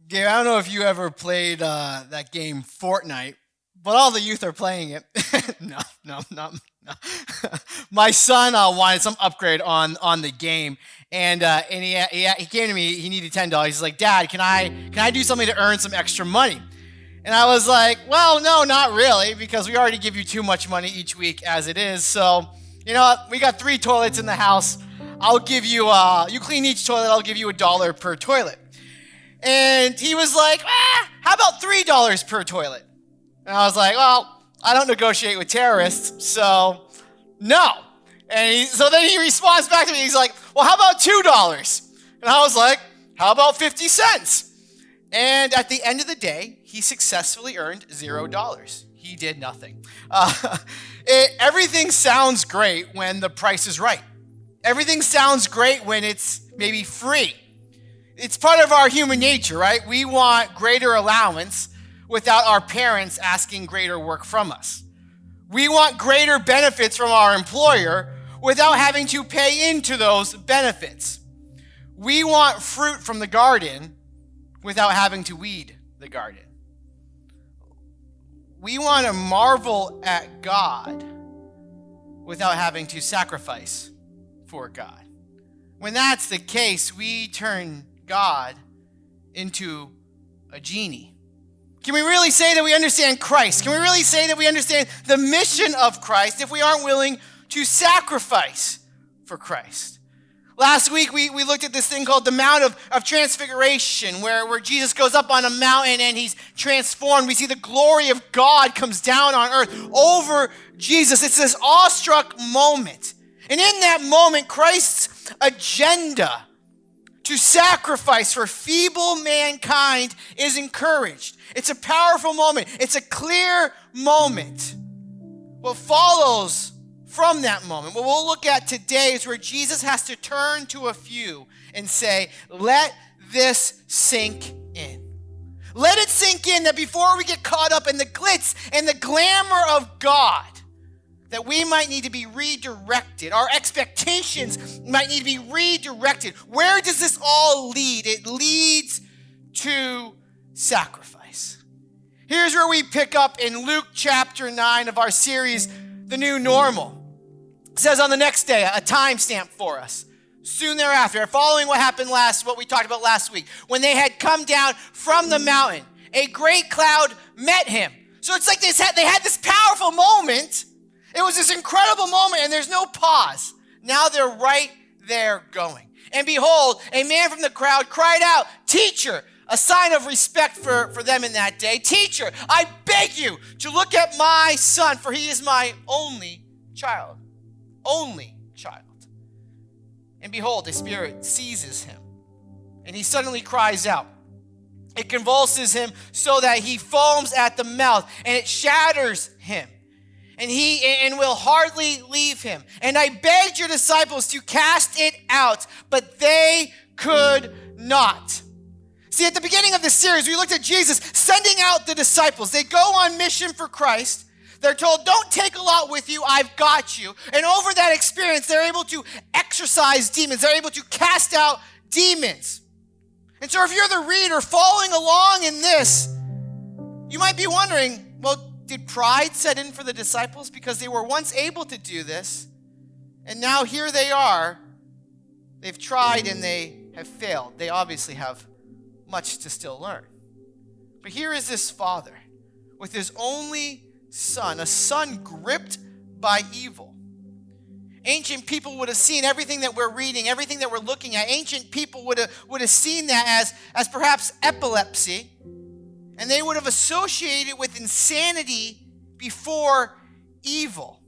Gabe, I don't know if you ever played that game Fortnite, but all the youth are playing it. No. My son wanted some upgrade on the game, and he came to me. He needed $10. He's like, "Dad, can I do something to earn some extra money?" And I was like, "Well, no, not really, because we already give you too much money each week as it is. So, you know what? We got 3 toilets in the house. I'll give you you clean each toilet. I'll give you $1 per toilet." And he was like, how about $3 per toilet? And I was like, well, I don't negotiate with terrorists, so no. And so then he responds back to me. He's like, well, how about $2? And I was like, how about 50 cents? And at the end of the day, he successfully earned $0. He did nothing. Everything sounds great when the price is right. Everything sounds great when it's maybe free. It's part of our human nature, right? We want greater allowance without our parents asking greater work from us. We want greater benefits from our employer without having to pay into those benefits. We want fruit from the garden without having to weed the garden. We want to marvel at God without having to sacrifice for God. When that's the case, we turn God into a genie. Can we really say that we understand Christ? Can we really say that we understand the mission of Christ if we aren't willing to sacrifice for Christ? Last week, we looked at this thing called the Mount of Transfiguration, where Jesus goes up on a mountain and he's transformed. We see the glory of God comes down on earth over Jesus. It's this awestruck moment. And in that moment, Christ's agenda to sacrifice for feeble mankind is encouraged. It's a powerful moment. It's a clear moment. What follows from that moment, what we'll look at today, is where Jesus has to turn to a few and say, let this sink in. Let it sink in that before we get caught up in the glitz and the glamour of God, that we might need to be redirected. Our expectations might need to be redirected. Where does this all lead? It leads to sacrifice. Here's where we pick up in Luke chapter 9 of our series, The New Normal. It says on the next day, a timestamp for us. Soon thereafter, following what we talked about last week, when they had come down from the mountain, a great cloud met him. So it's like they had this powerful moment. It was this incredible moment, and there's no pause. Now they're right there going. And behold, a man from the crowd cried out, "Teacher," a sign of respect for them in that day. "Teacher, I beg you to look at my son, for he is my only child." Only child. And behold, a spirit seizes him, and he suddenly cries out. It convulses him so that he foams at the mouth, and it shatters him. And will hardly leave him. And I begged your disciples to cast it out, but they could not. See, at the beginning of the series, we looked at Jesus sending out the disciples. They go on mission for Christ. They're told, don't take a lot with you, I've got you. And over that experience, they're able to exorcise demons. They're able to cast out demons. And so if you're the reader following along in this, you might be wondering, well, did pride set in for the disciples because they were once able to do this, and now here they are. They've tried and they have failed. They obviously have much to still learn. But here is this father with his only son, a son gripped by evil. Ancient people would have seen everything that we're reading, everything that we're looking at. Ancient people would have seen that as perhaps epilepsy. And they would have associated with insanity before evil.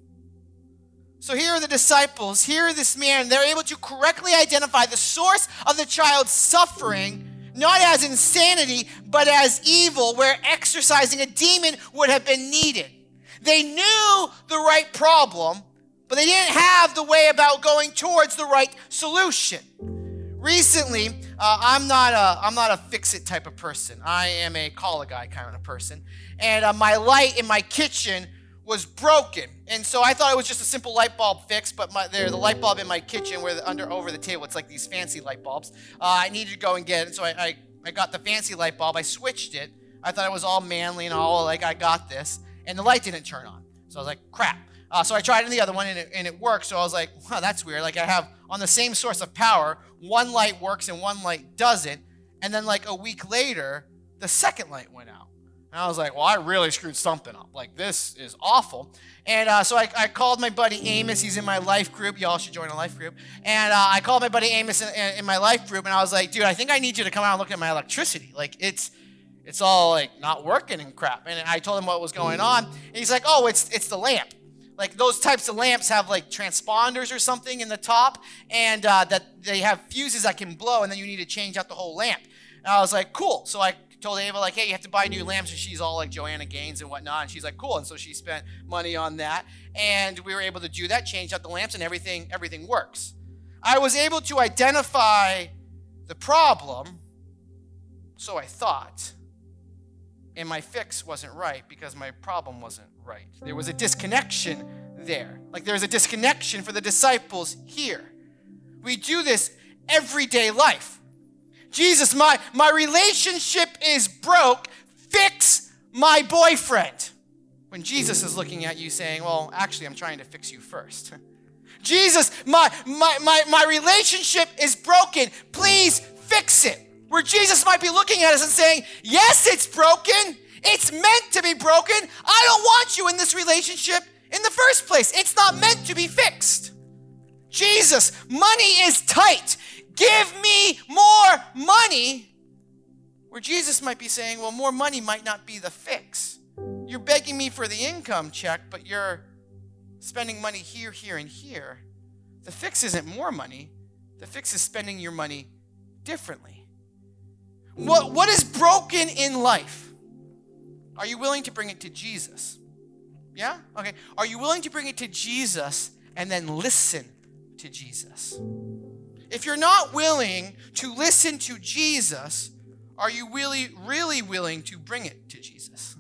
So here are the disciples, here is this man, they're able to correctly identify the source of the child's suffering, not as insanity, but as evil, where exorcising a demon would have been needed. They knew the right problem, but they didn't have the way about going towards the right solution. Recently, I'm not a fix-it type of person. I am a call-a-guy kind of person. And my light in my kitchen was broken. And so I thought it was just a simple light bulb fix, but the light bulb in my kitchen over the table, it's like these fancy light bulbs. I needed to go and get it. So I I got the fancy light bulb. I switched it. I thought it was all manly and all like I got this. And the light didn't turn on. So I was like, crap. So I tried in the other one and it worked. So I was like, wow, that's weird. Like I have on the same source of power, one light works and one light doesn't. And then like a week later, the second light went out. And I was like, well, I really screwed something up. Like, this is awful. And so I called my buddy Amos. He's in my life group. Y'all should join a life group. And I called my buddy Amos in my life group, and I was like, dude, I think I need you to come out and look at my electricity. Like, it's all, like, not working and crap. And I told him what was going on. And he's like, oh, it's the lamp. Like, those types of lamps have, like, transponders or something in the top, and that they have fuses that can blow, and then you need to change out the whole lamp. And I was like, cool. So I told Ava, like, hey, you have to buy new lamps. And she's all like Joanna Gaines and whatnot. And she's like, cool. And so she spent money on that. And we were able to do that, change out the lamps, and everything works. I was able to identify the problem, so I thought, and my fix wasn't right because my problem wasn't right. There was a disconnection there. Like there's a disconnection for the disciples here. We do this everyday life. Jesus, my relationship is broke. Fix my boyfriend. When Jesus is looking at you saying, well, actually, I'm trying to fix you first. Jesus, my relationship is broken. Please fix it. Where Jesus might be looking at us and saying, yes, it's broken. It's meant to be broken. I don't want you in this relationship in the first place. It's not meant to be fixed. Jesus, money is tight. Give me more money. Where Jesus might be saying, well, more money might not be the fix. You're begging me for the income check, but you're spending money here, here, and here. The fix isn't more money. The fix is spending your money differently. What is broken in life? Are you willing to bring it to Jesus? Yeah? Okay. Are you willing to bring it to Jesus and then listen to Jesus? If you're not willing to listen to Jesus, are you really willing to bring it to Jesus?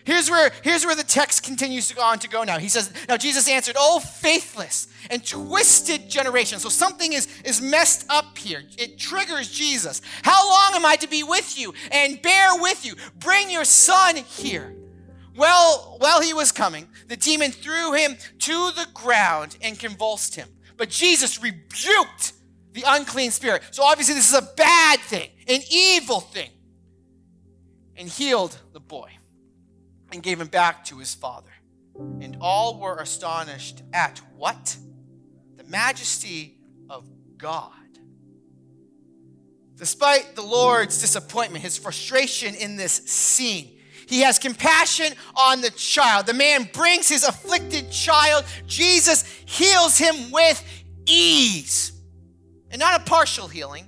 Here's where the text continues to go on to go now. He says, now Jesus answered, oh, faithless and twisted generation. So something is messed up here. It triggers Jesus. How long am I to be with you and bear with you? Bring your son here. Well, while he was coming, the demon threw him to the ground and convulsed him. But Jesus rebuked the unclean spirit. So obviously this is a bad thing, an evil thing, and healed the boy and gave him back to his father. And all were astonished at what? The majesty of God. Despite the Lord's disappointment, his frustration in this scene, he has compassion on the child. The man brings his afflicted child. Jesus heals him with ease. And not a partial healing,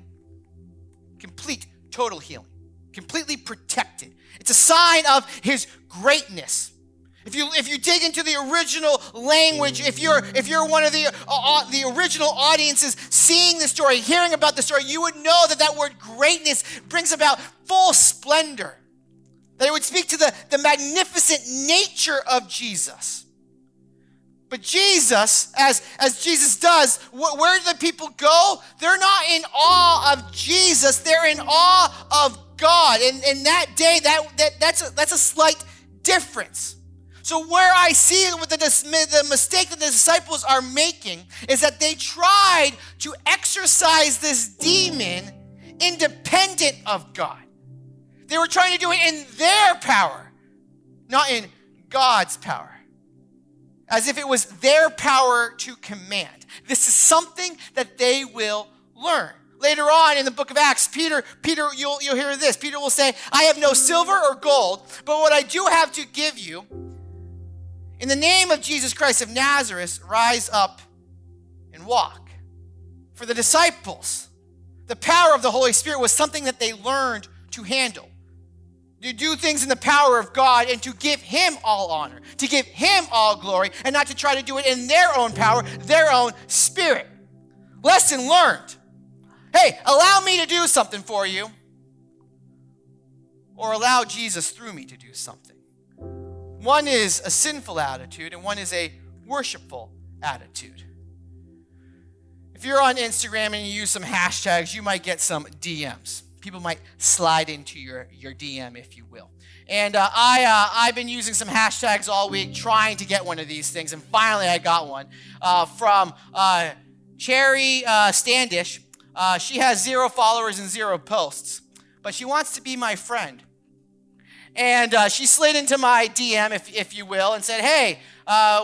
complete, total healing, completely protected. It's a sign of his greatness. If you dig into the original language, if you're one of the original audiences seeing the story, hearing about the story, you would know that word greatness brings about full splendor. That it would speak to the magnificent nature of Jesus. But Jesus, as Jesus does, where do the people go? They're not in awe of Jesus. They're in awe of God. And that day, that's a slight difference. So where I see with the mistake that the disciples are making is that they tried to exorcise this demon independent of God. They were trying to do it in their power, not in God's power. As if it was their power to command. This is something that they will learn. Later on in the book of Acts, Peter, you'll hear this. Peter will say, I have no silver or gold, but what I do have to give you, in the name of Jesus Christ of Nazareth, rise up and walk. For the disciples, the power of the Holy Spirit was something that they learned to handle. To do things in the power of God and to give him all honor, to give him all glory, and not to try to do it in their own power, their own spirit. Lesson learned. Hey, allow me to do something for you, or allow Jesus through me to do something. One is a sinful attitude, and one is a worshipful attitude. If you're on Instagram and you use some hashtags, you might get some DMs. people might slide into your DM, if you will. And I've been using some hashtags all week trying to get one of these things, and finally I got one from Cherry Standish. She has 0 followers and 0 posts, but she wants to be my friend. And she slid into my DM, if you will, and said, hey,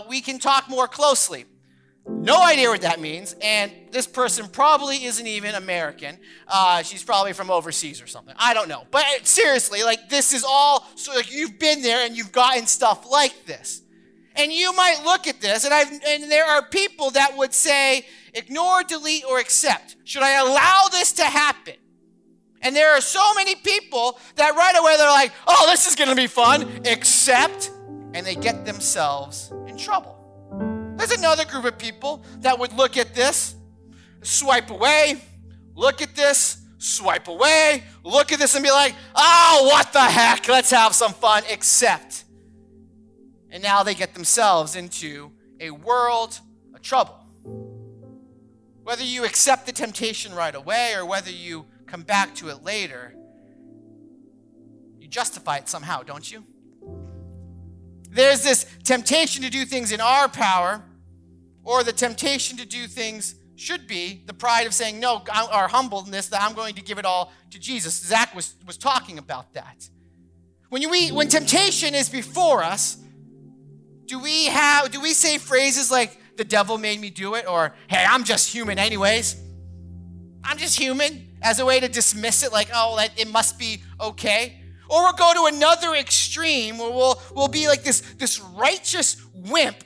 we can talk more closely. No idea what that means, and this person probably isn't even American. She's probably from overseas or something. I don't know. But seriously, like, this is all, so like, you've been there and you've gotten stuff like this. And you might look at this, and there are people that would say, ignore, delete, or accept. Should I allow this to happen? And there are so many people that right away they're like, oh, this is going to be fun, accept, and they get themselves in trouble. There's another group of people that would look at this, swipe away, look at this, swipe away, look at this and be like, oh, what the heck, let's have some fun, accept. And now they get themselves into a world of trouble. Whether you accept the temptation right away or whether you come back to it later, you justify it somehow, don't you? There's this temptation to do things in our power, or the temptation to do things should be the pride of saying no, our humbleness that I'm going to give it all to Jesus. Zach was talking about that. When temptation is before us, do we say phrases like the devil made me do it, or hey, I'm just human anyways? I'm just human, as a way to dismiss it, like, oh, it must be okay. Or we'll go to another extreme where we'll be like this righteous wimp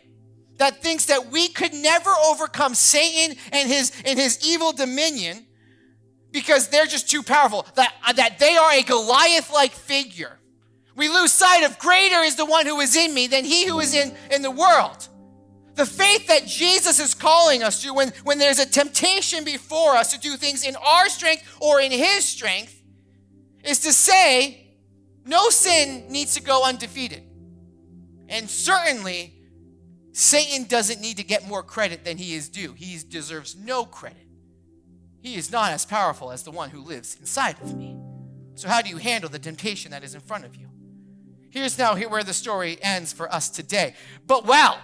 that thinks that we could never overcome Satan and his evil dominion because they're just too powerful, that they are a Goliath-like figure. We lose sight of greater is the one who is in me than he who is in the world. The faith that Jesus is calling us to when there's a temptation before us to do things in our strength or in his strength is to say, no sin needs to go undefeated. And certainly, Satan doesn't need to get more credit than he is due. He deserves no credit. He is not as powerful as the one who lives inside of me. So how do you handle the temptation that is in front of you? Here's now where the story ends for us today. But wow,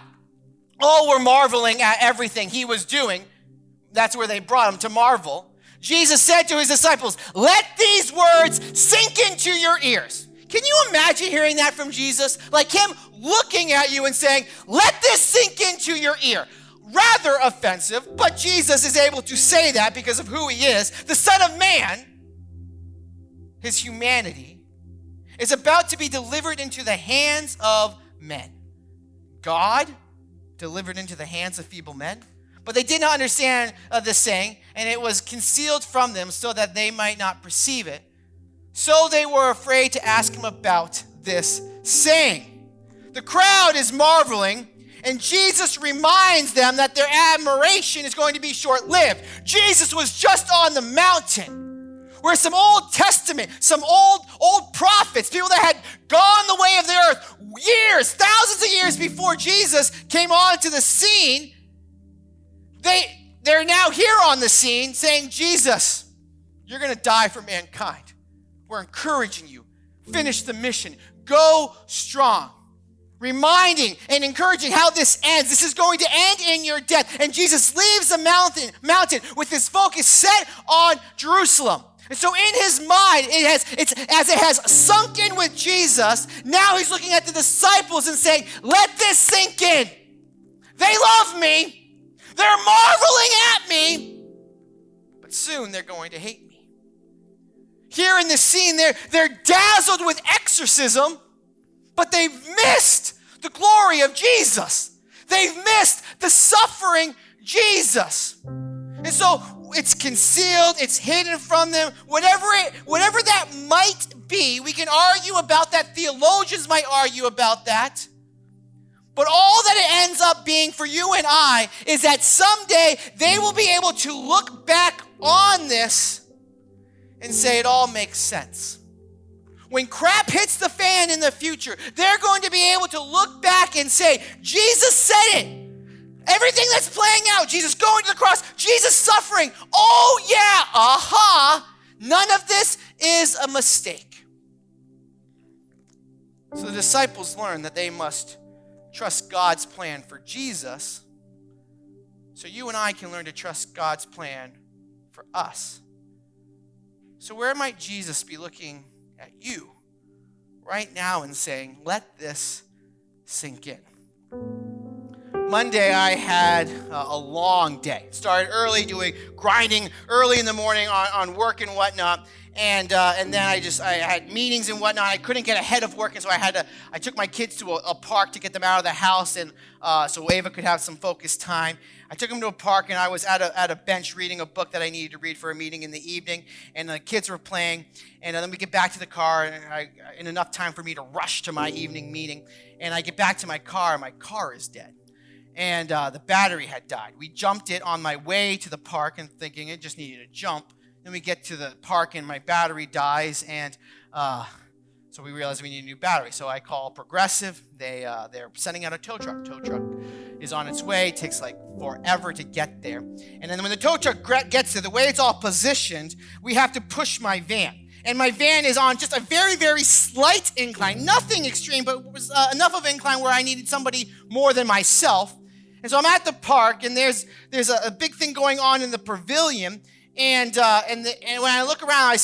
all were marveling at everything he was doing. That's where they brought him, to marvel. Jesus said to his disciples, let these words sink into your ears. Can you imagine hearing that from Jesus? Like him looking at you and saying, let this sink into your ear. Rather offensive, but Jesus is able to say that because of who he is. The Son of Man, his humanity, is about to be delivered into the hands of men. God delivered into the hands of feeble men. But they did not understand the saying, and it was concealed from them so that they might not perceive it. So they were afraid to ask him about this saying. The crowd is marveling, and Jesus reminds them that their admiration is going to be short-lived. Jesus was just on the mountain where some Old Testament, some old prophets, people that had gone the way of the earth years, thousands of years before Jesus came onto the scene, they're now here on the scene saying, Jesus, you're going to die for mankind. We're encouraging you. Finish the mission. Go strong. Reminding and encouraging how this ends. This is going to end in your death. And Jesus leaves the mountain with his focus set on Jerusalem. And so in his mind, it has sunk in with Jesus. Now he's looking at the disciples and saying, let this sink in. They love me. They're marveling at me. But soon they're going to hate me. Here in this scene, they're dazzled with exorcism, but they've missed the glory of Jesus. They've missed the suffering Jesus. And so it's concealed, it's hidden from them, whatever that might be. We can argue about that. Theologians might argue about that. But all that it ends up being for you and I is that someday they will be able to look back on this and say it all makes sense. When crap hits the fan in the future, they're going to be able to look back and say, Jesus said it. Everything that's playing out, Jesus going to the cross, Jesus suffering. Oh yeah, aha. None of this a mistake. So the disciples learned that they must trust God's plan for Jesus, so you and I can learn to trust God's plan for us. So where might Jesus be looking at you right now and saying, let this sink in? Monday, I had a long day. Started early, grinding early in the morning on work and whatnot. And then I had meetings and whatnot. I couldn't get ahead of work, and so I took my kids to a park to get them out of the house, and so Ava could have some focused time. I took them to a park, and I was at a bench reading a book that I needed to read for a meeting in the evening, and the kids were playing, and then we get back to the car, and in enough time for me to rush to my evening meeting, and I get back to my car is dead. And the battery had died. We jumped it on my way to the park and thinking it just needed a jump. Then we get to the park and my battery dies, and so we realized we need a new battery. So I call Progressive. They're sending out a tow truck. Tow truck is on its way. It takes like forever to get there. And then when the tow truck gets there, the way it's all positioned, we have to push my van. And my van is on just a very, very slight incline. Nothing extreme, but it was enough of an incline where I needed somebody more than myself. And so I'm at the park, and there's a big thing going on in the pavilion. And when I look around, I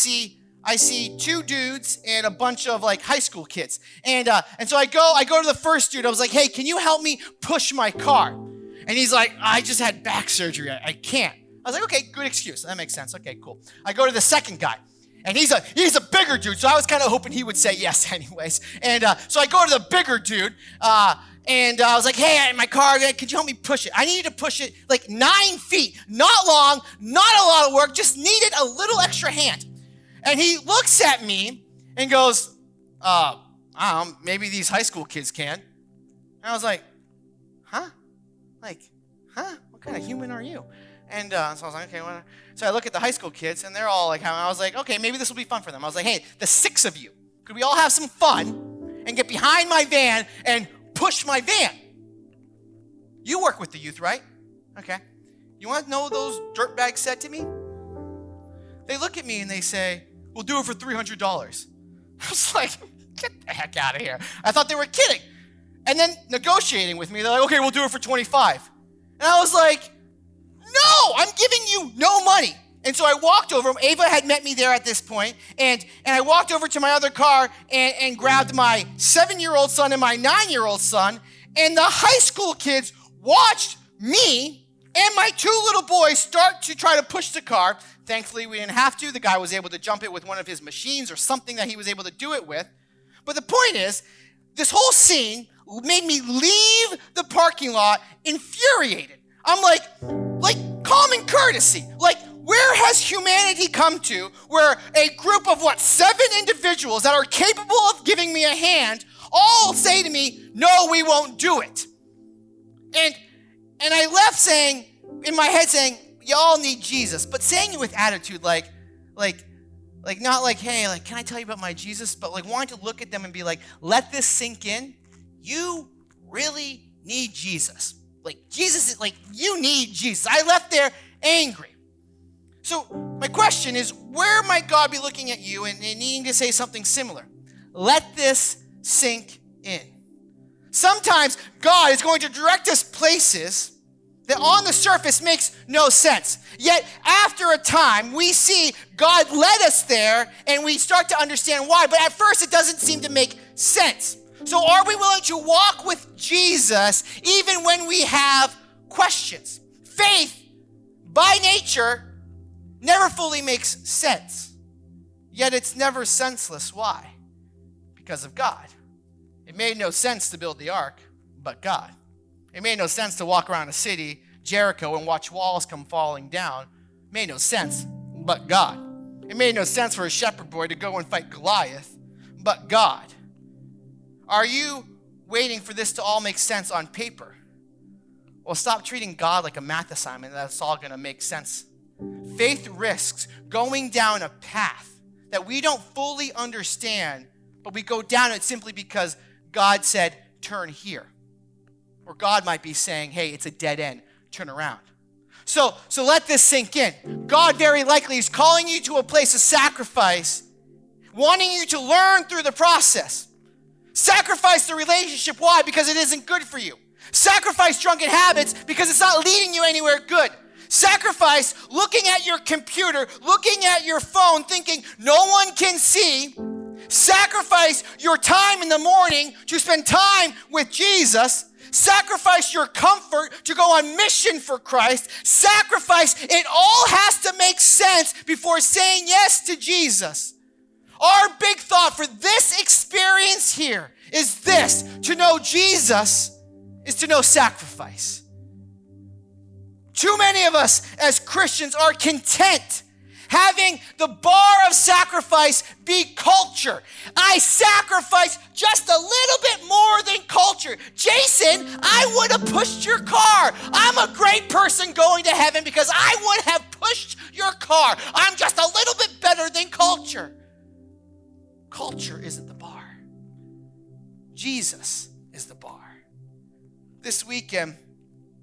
see two dudes and a bunch of like high school kids. And so I go to the first dude. I was like, hey, can you help me push my car? And he's like, I just had back surgery. I can't. I was like, okay, good excuse. That makes sense. Okay, cool. I go to the second guy. And he's a bigger dude, so I was kind of hoping he would say yes anyways. And so I go to the bigger dude, and I was like, hey, my car, could you help me push it? I needed to push it like 9 feet. Not long, not a lot of work, just needed a little extra hand. And he looks at me and goes, I don't know, maybe these high school kids can. And I was like, huh? What kind of human are you? And so I was like, okay, whatever. So I look at the high school kids, and they're all like, I was like, okay, maybe this will be fun for them. I was like, hey, the 6 of you, could we all have some fun and get behind my van and push my van? You work with the youth, right? Okay. You want to know what those dirtbags said to me? They look at me and they say, we'll do it for $300. I was like, get the heck out of here. I thought they were kidding. And then negotiating with me, they're like, okay, we'll do it for $25. And I was like, no, I'm giving you no money. And so I walked over. Ava had met me there at this point, and I walked over to my other car and grabbed my 7-year-old son and my 9-year-old son, and the high school kids watched me and my 2 little boys start to try to push the car. Thankfully, we didn't have to. The guy was able to jump it with one of his machines or something that he was able to do it with. But the point is, this whole scene made me leave the parking lot infuriated. I'm like common courtesy. Like, where has humanity come to where a group of 7 individuals that are capable of giving me a hand all say to me, no, we won't do it. And I left in my head saying, y'all need Jesus, but saying it with attitude like not like, hey, like, can I tell you about my Jesus? But like wanting to look at them and be like, let this sink in. You really need Jesus. Like, Jesus is like, you need Jesus. I left there angry. So my question is, where might God be looking at you and needing to say something similar? Let this sink in. Sometimes God is going to direct us places that on the surface makes no sense. Yet after a time, we see God led us there and we start to understand why. But at first, it doesn't seem to make sense. So are we willing to walk with Jesus even when we have questions? Faith, by nature, never fully makes sense. Yet it's never senseless. Why? Because of God. It made no sense to build the ark, but God. It made no sense to walk around a city, Jericho, and watch walls come falling down. It made no sense, but God. It made no sense for a shepherd boy to go and fight Goliath, but God. Are you waiting for this to all make sense on paper? Well, stop treating God like a math assignment that's all going to make sense. Faith risks going down a path that we don't fully understand, but we go down it simply because God said, turn here. Or God might be saying, hey, it's a dead end, turn around. So let this sink in. God very likely is calling you to a place of sacrifice wanting you to learn through the process. Sacrifice the relationship. Why? Because it isn't good for you. Sacrifice drunken habits because it's not leading you anywhere good. Sacrifice looking at your computer, looking at your phone, thinking no one can see. Sacrifice your time in the morning to spend time with Jesus. Sacrifice your comfort to go on mission for Christ. Sacrifice. It all has to make sense before saying yes to Jesus. Our big thought for this experience here is this: to know Jesus is to know sacrifice. Too many of us as Christians are content having the bar of sacrifice be culture. I sacrifice just a little bit more than culture. Jason, I would have pushed your car. I'm a great person going to heaven because I would have pushed your car. I'm just a little bit better than culture. Culture isn't the bar. Jesus is the bar. This weekend,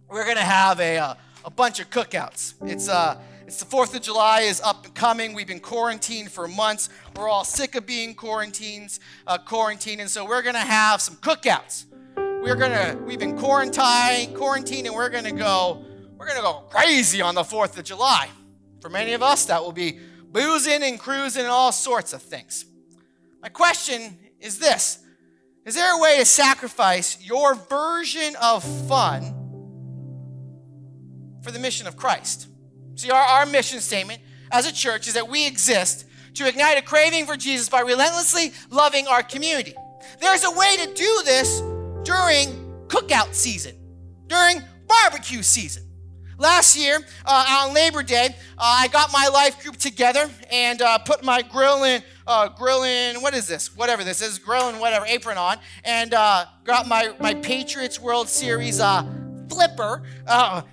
we're going to have a bunch of cookouts. It's the 4th of July is up and coming. We've been quarantined for months. We're all sick of being quarantined, and so we're going to have some cookouts. We've been quarantined, and we're going to go crazy on the 4th of July. For many of us, that will be boozing and cruising and all sorts of things. My question is this: is there a way to sacrifice your version of fun for the mission of Christ? See, our mission statement as a church is that we exist to ignite a craving for Jesus by relentlessly loving our community. There's a way to do this during cookout season, during barbecue season. Last year, on Labor Day, I got my life group together and put my grilling, what is this? Whatever this is, grilling, whatever, apron on, and got my Patriots World Series flipper,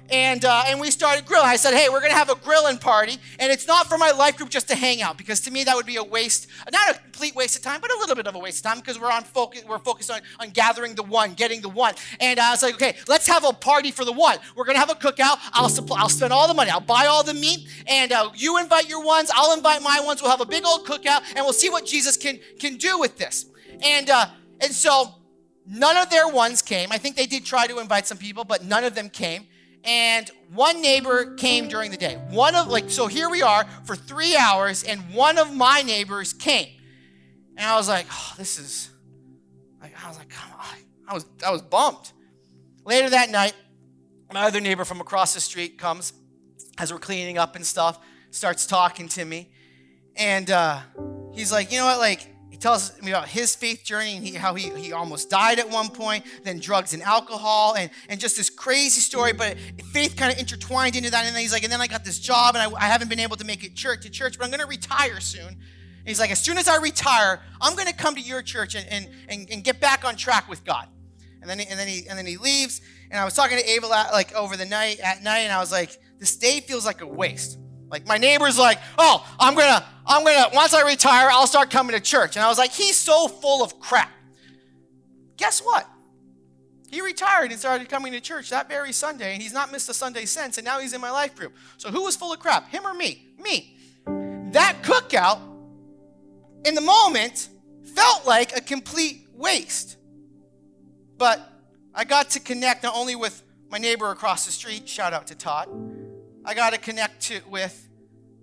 and we started grilling. I said, hey, we're going to have a grilling party, and it's not for my life group just to hang out, because to me that would be a waste, not a complete waste of time, but a little bit of a waste of time, because we're focused on gathering the one, getting the one. And I was like, okay, let's have a party for the one. We're going to have a cookout. I'll spend all the money. I'll buy all the meat, and you invite your ones. I'll invite my ones. We'll have a big old cookout, and we'll see what Jesus can do with this. And so none of their ones came. I think they did try to invite some people, but none of them came. And one neighbor came during the day. So here we are for 3 hours, and one of my neighbors came. And I was like, oh, this is, I was like, come on. I was bummed. Later that night, my other neighbor from across the street comes, as we're cleaning up and stuff, starts talking to me. And he's like, you know what, he tells me about his faith journey and how he almost died at one point, then drugs and alcohol, and just this crazy story, but faith kind of intertwined into that. And then he's like, and then I got this job, and I haven't been able to make it to church, but I'm going to retire soon. And he's like, as soon as I retire, I'm going to come to your church and get back on track with God. And then he leaves. And I was talking to Ava over the night, and I was like, this day feels like a waste. Like, my neighbor's like, oh, I'm gonna, once I retire, I'll start coming to church. And I was like, he's so full of crap. Guess what? He retired and started coming to church that very Sunday, and he's not missed a Sunday since, and now he's in my life group. So who was full of crap, him or me? Me. That cookout, in the moment, felt like a complete waste. But I got to connect not only with my neighbor across the street, shout out to Todd, I got to connect with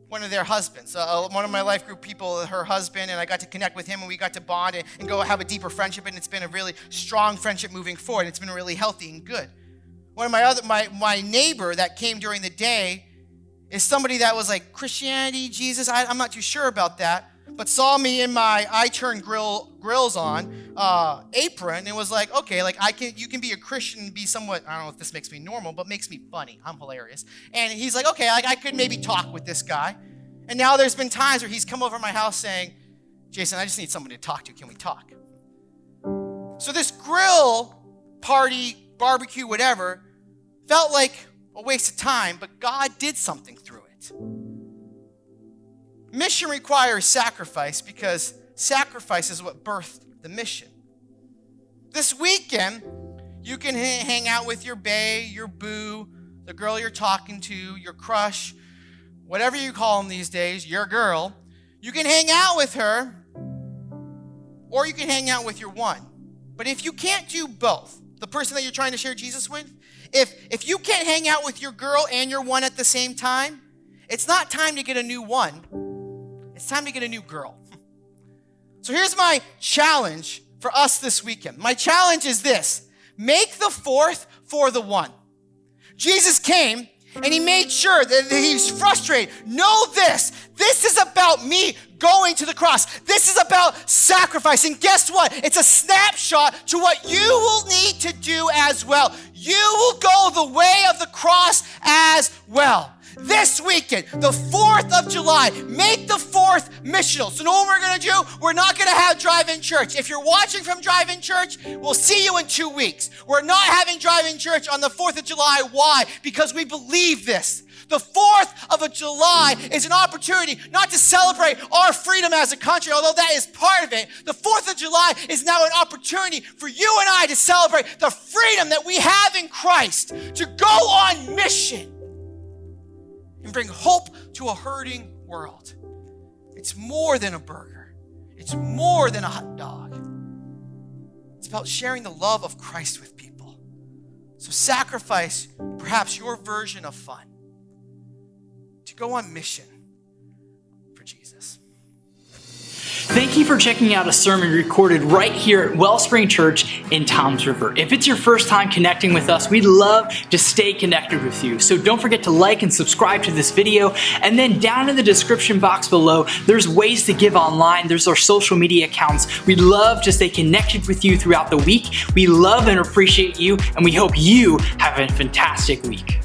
one of their husbands, one of my life group people, her husband, and I got to connect with him, and we got to bond and go have a deeper friendship, and it's been a really strong friendship moving forward. It's been really healthy and good. One of my neighbor that came during the day is somebody that was like, Christianity, Jesus, I'm not too sure about that, but saw me in my I Turn Grills On apron and was like, okay, you can be a Christian and be somewhat, I don't know if this makes me normal, but makes me funny. I'm hilarious. And he's like, okay, I could maybe talk with this guy. And now there's been times where he's come over to my house saying, Jason, I just need someone to talk to. Can we talk? So this grill party, barbecue, whatever, felt like a waste of time, but God did something through it. Mission requires sacrifice because sacrifice is what birthed the mission. This weekend, you can hang out with your bae, your boo, the girl you're talking to, your crush, whatever you call them these days, your girl. You can hang out with her or you can hang out with your one. But if you can't do both, the person that you're trying to share Jesus with, if you can't hang out with your girl and your one at the same time, it's not time to get a new one. It's time to get a new girl. So here's my challenge for us this weekend. My challenge is this: make the fourth for the one. Jesus came and he made sure that he's frustrated. Know this. This is about me going to the cross. This is about sacrifice. And guess what? It's a snapshot to what you will need to do as well. You will go the way of the cross as well. This weekend, the 4th of July, make the 4th missional. So know what we're going to do? We're not going to have drive-in church. If you're watching from drive-in church, we'll see you in 2 weeks. We're not having drive-in church on the 4th of July. Why? Because we believe this. The 4th of July is an opportunity not to celebrate our freedom as a country, although that is part of it. The 4th of July is now an opportunity for you and I to celebrate the freedom that we have in Christ, to go on mission and bring hope to a hurting world. It's more than a burger. It's more than a hot dog. It's about sharing the love of Christ with people. So sacrifice perhaps your version of fun to go on mission for Jesus. Thank you for checking out a sermon recorded right here at Wellspring Church in Toms River. If it's your first time connecting with us, we'd love to stay connected with you. So don't forget to like and subscribe to this video. And then down in the description box below, there's ways to give online. There's our social media accounts. We'd love to stay connected with you throughout the week. We love and appreciate you, and we hope you have a fantastic week.